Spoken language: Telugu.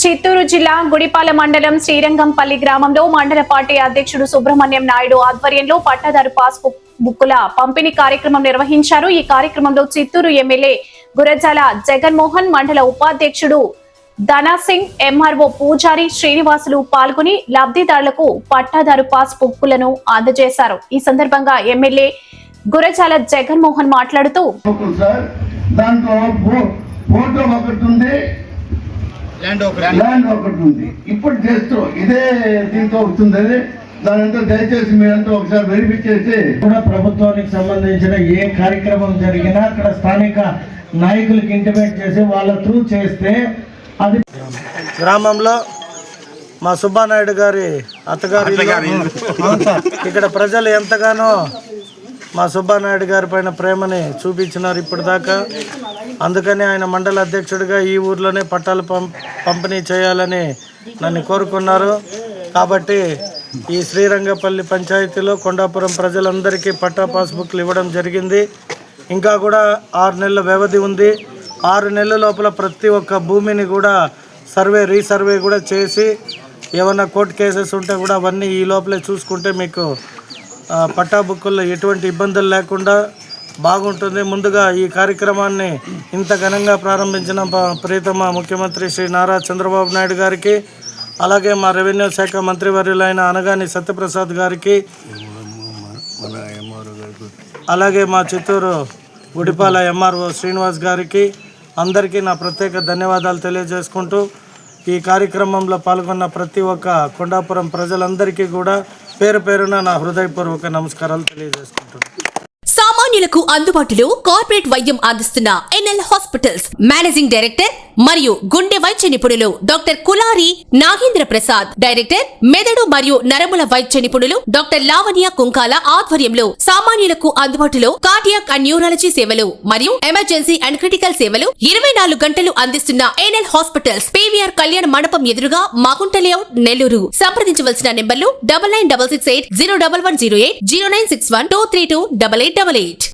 చిత్తూరు జిల్లా గుడిపాల మండలం శ్రీరంగంపల్లి గ్రామంలో మండల పార్టీ అధ్యక్షుడు సుబ్రహ్మణ్యం నాయుడు ఆధ్వర్యంలో పట్టాదారు పాస్ బుక్కుల పంపిణీ కార్యక్రమం నిర్వహించారు. ఈ కార్యక్రమంలో చిత్తూరు ఎమ్మెల్యే గురజాల జగన్మోహన్, మండల ఉపాధ్యక్షుడు ధనాసింగ్, ఎంఆర్ఓ పూజారి శ్రీనివాసులు పాల్గొని లబ్ధిదారులకు పట్టాదారు పాస్ బుక్కులను అందజేశారు. ఈ సందర్భంగా ఎమ్మెల్యే గురజాల జగన్మోహన్ మాట్లాడుతూ ల్యాండ్ ఒకటి ఉంది. ఇప్పుడు చేస్తూ ఇదే దీంతో వస్తుంది. దానంతా దయచేసి మీరంతా ఒకసారి వెరిఫై చేసి కూడా ప్రభుత్వానికి సంబంధించిన ఏ కార్యక్రమం జరిగినా అక్కడ స్థానిక నాయకులకు ఇంటిమేట్ చేసి వాళ్ళ త్రూ చేస్తే అది గ్రామంలో మా సుబ్బానాయుడు గారి అత్తగారి ఇక్కడ ప్రజలు ఎంతగానో మా సుబ్బానాయుడు గారి పైన ప్రేమని చూపించినారు ఇప్పటిదాకా. అందుకని ఆయన మండల అధ్యక్షుడిగా ఈ ఊర్లోనే పట్టాలు పంపిణీ చేయాలని నన్ను కోరుకున్నారు. కాబట్టి ఈ శ్రీరంగపల్లి పంచాయతీలో కొండాపురం ప్రజలందరికీ పట్టా పాస్బుక్లు ఇవ్వడం జరిగింది. ఇంకా కూడా 6 నెలల వ్యవధి ఉంది. 6 నెలల లోపల ప్రతి ఒక్క భూమిని కూడా రీసర్వే కూడా చేసి ఏమన్నా కోర్టు కేసెస్ ఉంటే కూడా అవన్నీ ఈ లోపలే చూసుకుంటే మీకు పట్టా బుక్కుల్లో ఎటువంటి ఇబ్బందులు లేకుండా బాగుంటుంది. ముందుగా ఈ కార్యక్రమాన్ని ఇంత ఘనంగా ప్రారంభించిన ప్రీతమ ముఖ్యమంత్రి శ్రీ నారా చంద్రబాబు నాయుడు గారికి, అలాగే మా రెవెన్యూ శాఖ మంత్రివర్యులైన అనగాని సత్యప్రసాద్ గారికి, అలాగే మా చిత్తూరు గుడిపాల ఎంఆర్ఓ శ్రీనివాస్ గారికి అందరికీ నా ప్రత్యేక ధన్యవాదాలు తెలియజేసుకుంటూ ఈ కార్యక్రమంలో పాల్గొన్న ప్రతి ఒక్క కొండాపురం ప్రజలందరికీ కూడా పేరు పేరున నా హృదయపూర్వక నమస్కారాలు తెలియజేసుకుంటున్నాను. సామాన్యులకు అందుబాటులో కార్పొరేట్ వైద్యం అందిస్తున్న ఎన్ఎల్ హాస్పిటల్స్ మేనేజింగ్ డైరెక్టర్ మరియు గుండె వైద్య నిపుణులు డాక్టర్ కులారి నాగేంద్ర ప్రసాద్, డైరెక్టర్ మెదడు మరియు నరముల వైద్య నిపుణులు డాక్టర్ లావణ్య కుంకాల ఆధ్వర్యంలో సామాన్యులకు అందుబాటులో కార్డియాక్ అండ్ న్యూరాలజీ సేవలు మరియు ఎమర్జెన్సీ అండ్ క్రిటికల్ సేవలు 24 గంటలు అందిస్తున్న ఎన్ఎల్ హాస్పిటల్స్ PVR కళ్యాణ మండపం ఎదురుగా మాగుంట లేఅవుట్, నెల్లూరు. సంప్రదించవలసిన నెంబర్లు 9966801108, 0961232888.